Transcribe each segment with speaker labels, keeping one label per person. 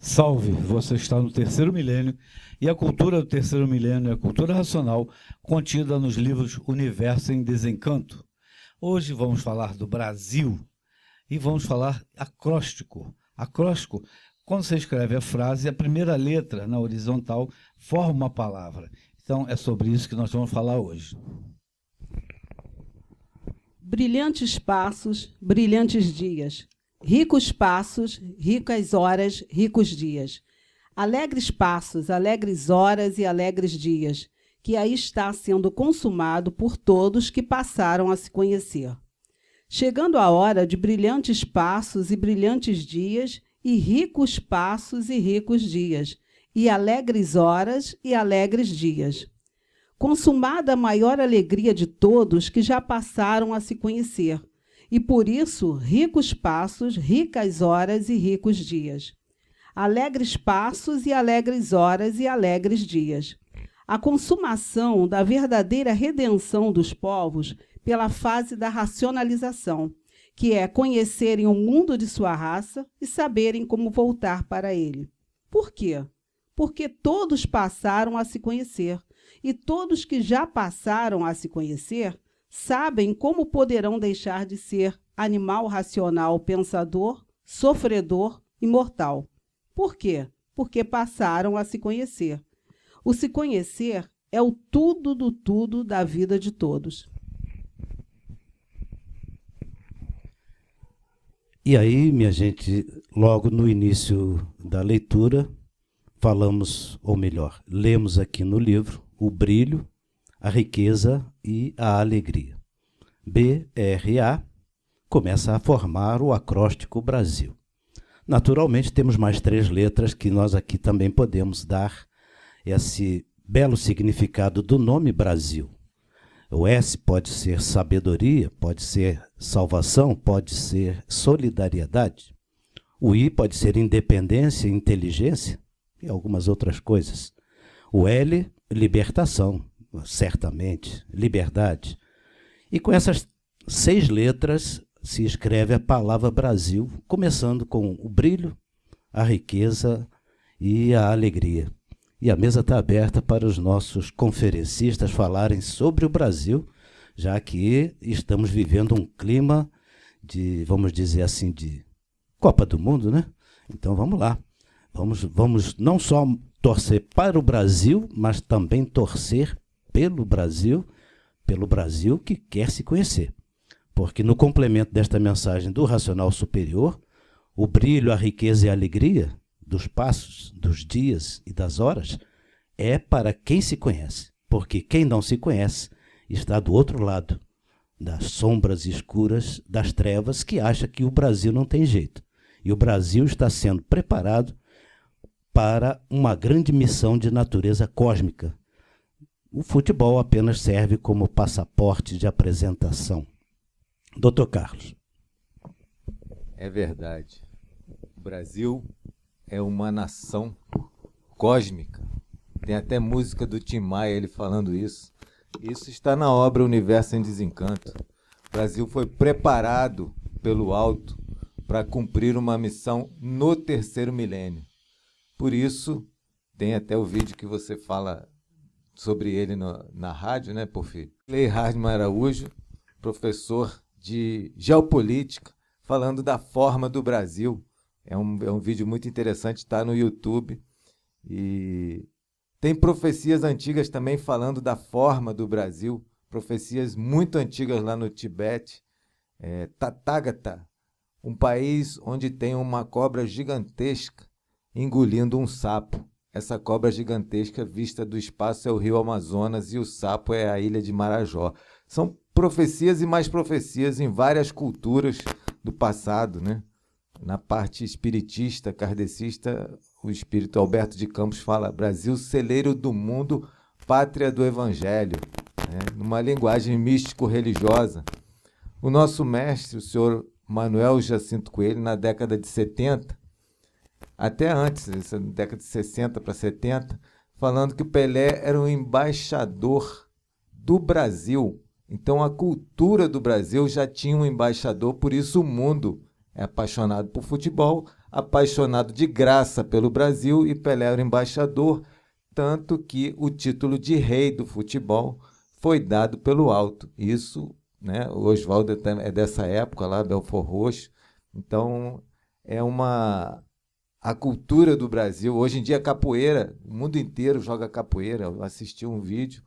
Speaker 1: Salve, você está no terceiro milênio e a cultura do terceiro milênio é a cultura racional contida nos livros Universo em Desencanto. Hoje vamos falar do Brasil e vamos falar acróstico. Acróstico, quando você escreve a frase, a primeira letra na horizontal forma uma palavra. Então é sobre isso que nós vamos falar hoje.
Speaker 2: Brilhantes passos, brilhantes dias. Ricos passos, ricas horas, ricos dias. Alegres passos, alegres horas e alegres dias, que aí está sendo consumado por todos que passaram a se conhecer. Chegando a hora de brilhantes passos e brilhantes dias, e ricos passos e ricos dias, e alegres horas e alegres dias. Consumada a maior alegria de todos que já passaram a se conhecer, e por isso ricos passos, ricas horas e ricos dias. Alegres passos e alegres horas e alegres dias. A consumação da verdadeira redenção dos povos pela fase da racionalização, que é conhecerem o mundo de sua raça e saberem como voltar para ele. Por quê? Porque todos passaram a se conhecer, e todos que já passaram a se conhecer sabem como poderão deixar de ser animal racional pensador, sofredor e mortal. Por quê? Porque passaram a se conhecer. O se conhecer é o tudo do tudo da vida de todos.
Speaker 3: E aí, minha gente, logo no início da leitura, falamos, ou melhor, lemos aqui no livro o brilho, a riqueza e a alegria. BRA começa a formar o acróstico Brasil. Naturalmente, temos mais 3 letras que nós aqui também podemos dar esse belo significado do nome Brasil. O S pode ser sabedoria, pode ser salvação, pode ser solidariedade. O I pode ser independência, inteligência e algumas outras coisas. O L, libertação, certamente, liberdade. E com essas 6 letras se escreve a palavra Brasil, começando com o brilho, a riqueza e a alegria. E a mesa está aberta para os nossos conferencistas falarem sobre o Brasil, já que estamos vivendo um clima de, vamos dizer assim, de Copa do Mundo, né? Então vamos lá. Vamos não só torcer para o Brasil, mas também torcer pelo Brasil que quer se conhecer. Porque no complemento desta mensagem do Racional Superior, o brilho, a riqueza e a alegria dos passos, dos dias e das horas é para quem se conhece. Porque quem não se conhece está do outro lado das sombras escuras, das trevas, que acha que o Brasil não tem jeito. E o Brasil está sendo preparado para uma grande missão de natureza cósmica. O futebol apenas serve como passaporte de apresentação. Dr. Carlos.
Speaker 4: É verdade. O Brasil é uma nação cósmica. Tem até música do Tim Maia ele falando isso. Isso está na obra Universo em Desencanto. O Brasil foi preparado pelo alto para cumprir uma missão no terceiro milênio. Por isso, tem até o vídeo que você fala sobre ele na rádio, né, Porfírio? Clay Hardman Araújo, professor de geopolítica, falando da forma do Brasil. É um vídeo muito interessante, está no YouTube. E tem profecias antigas também falando da forma do Brasil, profecias muito antigas lá no Tibete. Tathagata, um país onde tem uma cobra gigantesca engolindo um sapo. Essa cobra gigantesca vista do espaço é o rio Amazonas e o sapo é a ilha de Marajó. São profecias e mais profecias em várias culturas do passado, né? Na parte espiritista, kardecista, o espírito Alberto de Campos fala Brasil, celeiro do mundo, pátria do evangelho, né? Numa linguagem místico-religiosa. O nosso mestre, o senhor Manuel Jacinto Coelho, na década de 70, até antes, essa década de 60 para 70, falando que o Pelé era um embaixador do Brasil. Então a cultura do Brasil já tinha um embaixador, por isso o mundo é apaixonado por futebol, apaixonado de graça pelo Brasil e Pelé era o embaixador, tanto que o título de rei do futebol foi dado pelo Alto. Isso, né, o Oswaldo é dessa época lá, Belfort Roxo. Então, a cultura do Brasil. Hoje em dia, capoeira, o mundo inteiro joga capoeira. Eu assisti um vídeo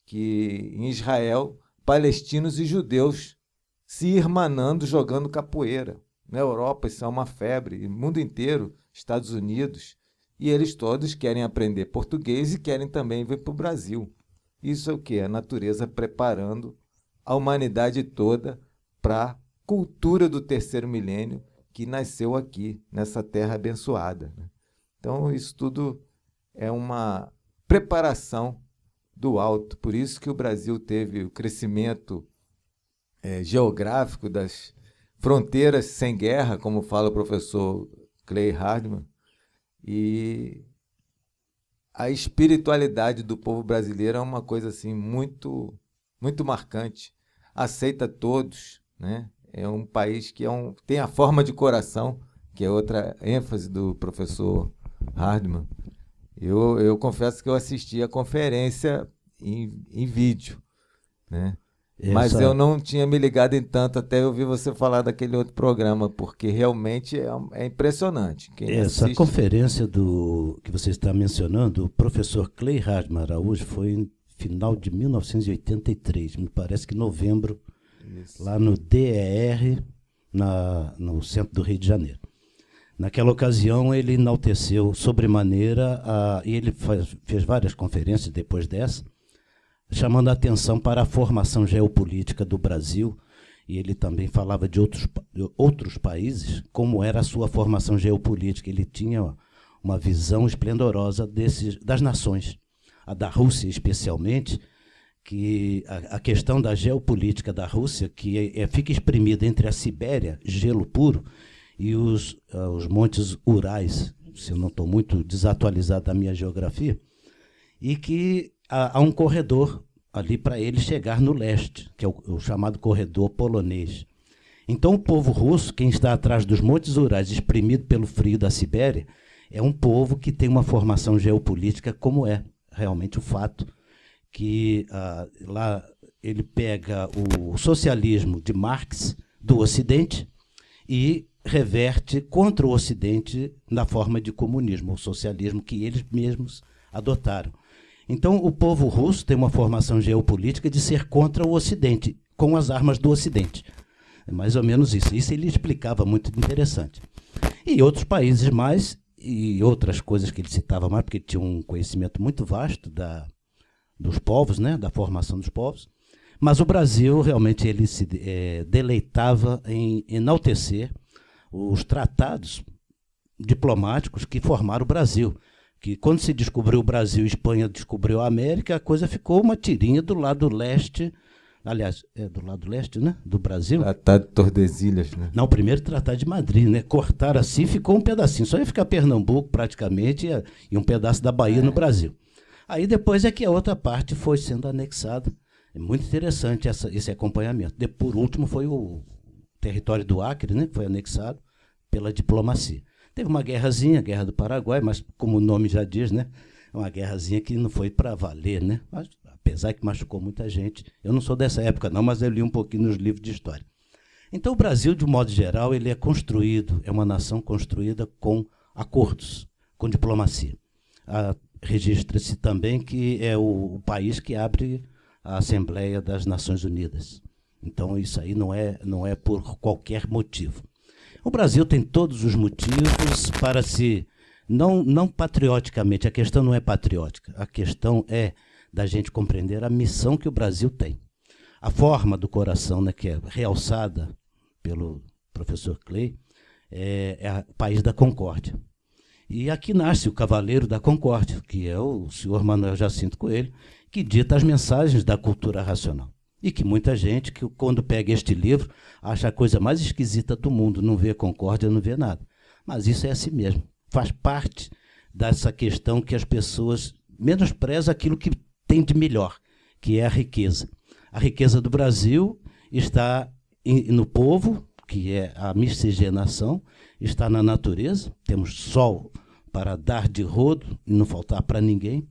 Speaker 4: que em Israel, palestinos e judeus se irmanando jogando capoeira. Na Europa, isso é uma febre, no mundo inteiro, Estados Unidos, e eles todos querem aprender português e querem também vir para o Brasil. Isso é o quê? A natureza preparando a humanidade toda para a cultura do terceiro milênio que nasceu aqui, nessa terra abençoada, né? Então, isso tudo é uma preparação do alto. Por isso que o Brasil teve o crescimento geográfico das fronteiras sem guerra, como fala o professor Clay Hardman, e a espiritualidade do povo brasileiro é uma coisa assim muito, muito marcante. Aceita todos, né? É um país que tem a forma de coração, que é outra ênfase do professor Hardman. Eu confesso que eu assisti a conferência em vídeo, né? Mas eu não tinha me ligado em tanto até eu ouvir você falar daquele outro programa, porque realmente é impressionante.
Speaker 3: Essa conferência que você está mencionando, o professor Clay Hardman Araújo, foi em final de 1983, me parece que novembro, isso, lá no DER, no centro do Rio de Janeiro. Naquela ocasião, ele enalteceu sobremaneira, e ele fez várias conferências depois dessa, chamando a atenção para a formação geopolítica do Brasil, e ele também falava de outros países, como era a sua formação geopolítica. Ele tinha uma visão esplendorosa das nações, a da Rússia especialmente, que a questão da geopolítica da Rússia, que fica exprimida entre a Sibéria, gelo puro, e os montes Urais, se eu não estou muito desatualizado da minha geografia, e que há um corredor ali para ele chegar no leste, que é o chamado corredor polonês. Então, o povo russo, quem está atrás dos montes Urais, espremido pelo frio da Sibéria, é um povo que tem uma formação geopolítica, como é realmente o fato que lá ele pega o socialismo de Marx do Ocidente e reverte contra o Ocidente na forma de comunismo, o socialismo que eles mesmos adotaram. Então, o povo russo tem uma formação geopolítica de ser contra o Ocidente, com as armas do Ocidente. É mais ou menos isso. Isso ele explicava muito interessante. E outros países mais, e outras coisas que ele citava mais, porque ele tinha um conhecimento muito vasto dos povos, né, da formação dos povos. Mas o Brasil, realmente, ele se deleitava em enaltecer os tratados diplomáticos que formaram o Brasil. Que quando se descobriu o Brasil e Espanha descobriu a América, a coisa ficou uma tirinha do lado leste, aliás, do lado leste, né, do Brasil.
Speaker 4: Tratado de Tordesilhas, né?
Speaker 3: Não, o primeiro Tratado de Madrid, né? Cortaram assim, ficou um pedacinho, só ia ficar Pernambuco praticamente e um pedaço da Bahia no Brasil. Aí depois é que a outra parte foi sendo anexada. É muito interessante esse acompanhamento. Por último foi o território do Acre, né, que foi anexado pela diplomacia. Teve uma guerrazinha, a Guerra do Paraguai, mas como o nome já diz, né, é uma guerrazinha que não foi para valer, né? Mas, apesar que machucou muita gente. Eu não sou dessa época não, mas eu li um pouquinho nos livros de história. Então o Brasil, de um modo geral, ele é construído, é uma nação construída com acordos, com diplomacia. Registra-se também que é o país que abre a Assembleia das Nações Unidas. Então isso aí não é por qualquer motivo. O Brasil tem todos os motivos para se... Não patrioticamente, a questão não é patriótica, a questão é da gente compreender a missão que o Brasil tem. A forma do coração, né, que é realçada pelo professor Clay, é o país da concórdia. E aqui nasce o Cavaleiro da Concórdia, que é o senhor Manuel Jacinto Coelho, que dita as mensagens da cultura racional. E que muita gente, que quando pega este livro, acha a coisa mais esquisita do mundo, não vê concórdia, não vê nada. Mas isso é assim mesmo. Faz parte dessa questão que as pessoas menosprezam aquilo que tem de melhor, que é a riqueza. A riqueza do Brasil está no povo, que é a miscigenação, está na natureza. Temos sol para dar de rodo e não faltar para ninguém.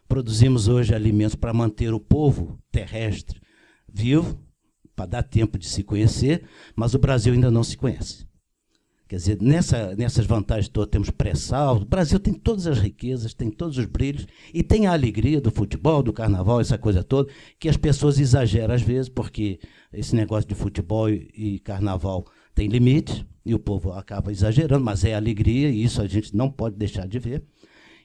Speaker 3: Produzimos hoje alimentos para manter o povo terrestre vivo, para dar tempo de se conhecer, mas o Brasil ainda não se conhece. Quer dizer, nessas vantagens todas, temos pré-sal, o Brasil tem todas as riquezas, tem todos os brilhos, e tem a alegria do futebol, do carnaval, essa coisa toda, que as pessoas exageram às vezes, porque esse negócio de futebol e carnaval tem limite, e o povo acaba exagerando, mas é alegria, e isso a gente não pode deixar de ver.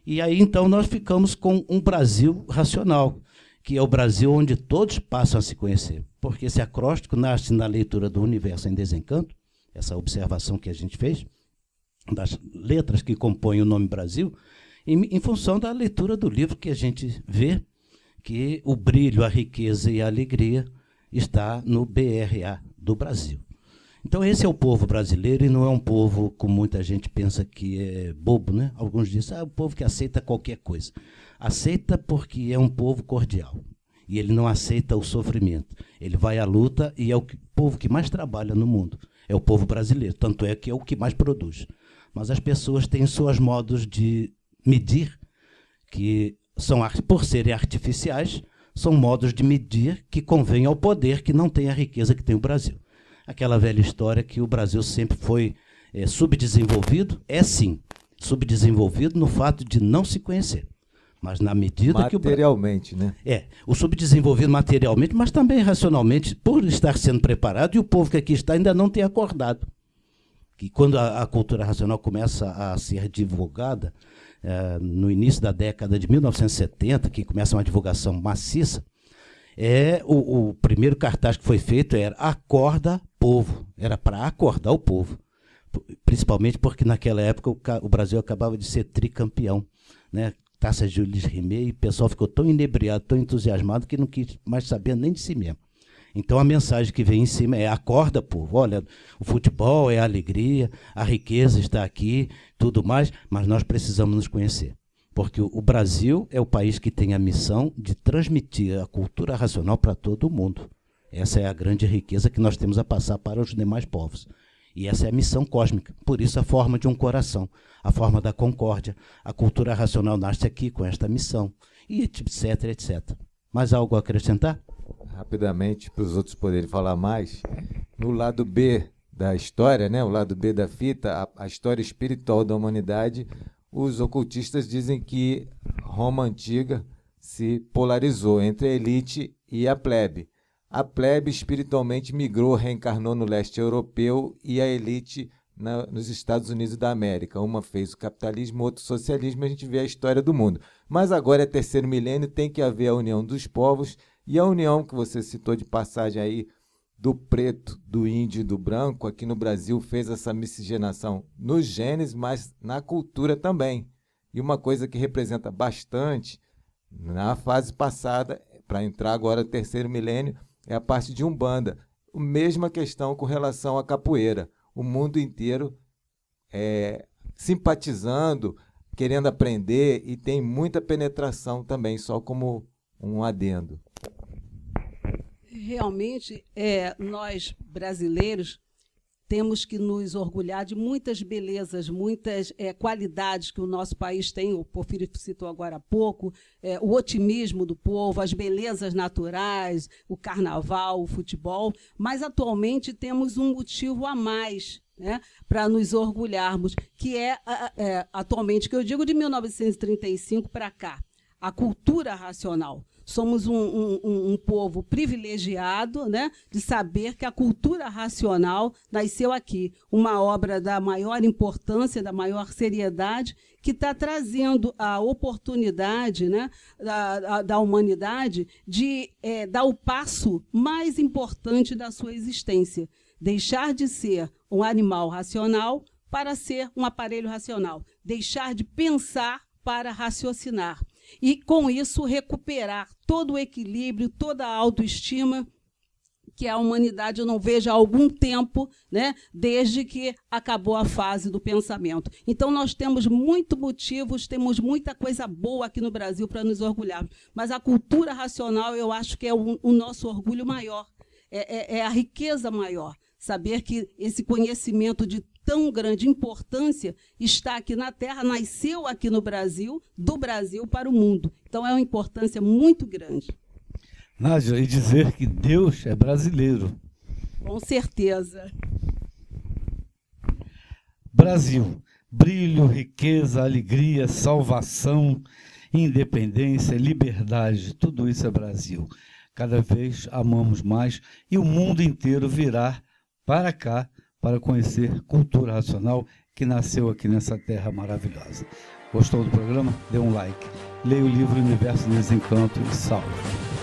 Speaker 3: E aí, então, nós ficamos com um Brasil racional, que é o Brasil onde todos passam a se conhecer. Porque esse acróstico nasce na leitura do Universo em Desencanto, essa observação que a gente fez, das letras que compõem o nome Brasil, em função da leitura do livro que a gente vê que o brilho, a riqueza e a alegria está no BRA do Brasil. Então esse é o povo brasileiro, e não é um povo, como muita gente pensa, que é bobo, né? Alguns dizem, é o povo que aceita qualquer coisa. Aceita porque é um povo cordial, e ele não aceita o sofrimento. Ele vai à luta, e é o povo que mais trabalha no mundo. É o povo brasileiro, tanto é que é o que mais produz. Mas as pessoas têm seus modos de medir, que são, por serem artificiais, são modos de medir que convêm ao poder que não tem a riqueza que tem o Brasil. Aquela velha história que o Brasil sempre foi subdesenvolvido, é sim, subdesenvolvido no fato de não se conhecer. Mas na medida que o
Speaker 4: materialmente, né?
Speaker 3: O subdesenvolvido materialmente, mas também racionalmente, por estar sendo preparado, e o povo que aqui está ainda não tem acordado. Que quando a cultura racional começa a ser divulgada, no início da década de 1970, que começa uma divulgação maciça, o primeiro cartaz que foi feito era Acorda Povo, era para acordar o povo. Principalmente porque naquela época o Brasil acabava de ser tricampeão, né? Taça Jules Rimet, e o pessoal ficou tão inebriado, tão entusiasmado, que não quis mais saber nem de si mesmo. Então a mensagem que vem em cima é: acorda, povo, olha, o futebol é a alegria, a riqueza está aqui, tudo mais, mas nós precisamos nos conhecer. Porque o Brasil é o país que tem a missão de transmitir a cultura racional para todo o mundo. Essa é a grande riqueza que nós temos a passar para os demais povos. E essa é a missão cósmica, por isso a forma de um coração, a forma da concórdia. A cultura racional nasce aqui com esta missão, e etc, etc. Mais algo a acrescentar?
Speaker 4: Rapidamente, para os outros poderem falar mais, no lado B da história, né, o lado B da fita, a história espiritual da humanidade, os ocultistas dizem que Roma Antiga se polarizou entre a elite e a plebe. A plebe espiritualmente migrou, reencarnou no leste europeu, e a elite nos Estados Unidos da América. Uma fez o capitalismo, outra o socialismo, a gente vê a história do mundo. Mas agora é terceiro milênio, tem que haver a união dos povos, e a união que você citou de passagem aí do preto, do índio e do branco, aqui no Brasil fez essa miscigenação nos genes, mas na cultura também. E uma coisa que representa bastante na fase passada, para entrar agora no terceiro milênio, é a parte de Umbanda. A mesma questão com relação à capoeira. O mundo inteiro simpatizando, querendo aprender, e tem muita penetração também, só como um adendo.
Speaker 2: Realmente, nós brasileiros temos que nos orgulhar de muitas belezas, muitas qualidades que o nosso país tem. O Porfírio citou agora há pouco, o otimismo do povo, as belezas naturais, o carnaval, o futebol, mas atualmente temos um motivo a mais, né, para nos orgulharmos, que atualmente, que eu digo de 1935 para cá, a cultura racional. Somos um povo privilegiado, né, de saber que a cultura racional nasceu aqui, uma obra da maior importância, da maior seriedade, que está trazendo a oportunidade, né, da humanidade de dar o passo mais importante da sua existência, deixar de ser um animal racional para ser um aparelho racional, deixar de pensar para raciocinar. E, com isso, recuperar todo o equilíbrio, toda a autoestima que a humanidade eu não vejo há algum tempo, né, desde que acabou a fase do pensamento. Então, nós temos muitos motivos, temos muita coisa boa aqui no Brasil para nos orgulharmos, mas a cultura racional, eu acho que é o nosso orgulho maior, é a riqueza maior. saber que esse conhecimento de tão grande importância está aqui na Terra, nasceu aqui no Brasil, do Brasil para o mundo. Então, é uma importância muito grande.
Speaker 1: Nádia, e dizer que Deus é brasileiro.
Speaker 2: Com certeza.
Speaker 1: Brasil, brilho, riqueza, alegria, salvação, independência, liberdade, tudo isso é Brasil. Cada vez amamos mais e o mundo inteiro virá para cá para conhecer cultura racional que nasceu aqui nessa terra maravilhosa. Gostou do programa? Dê um like. Leia o livro Universo Desencanto e salve.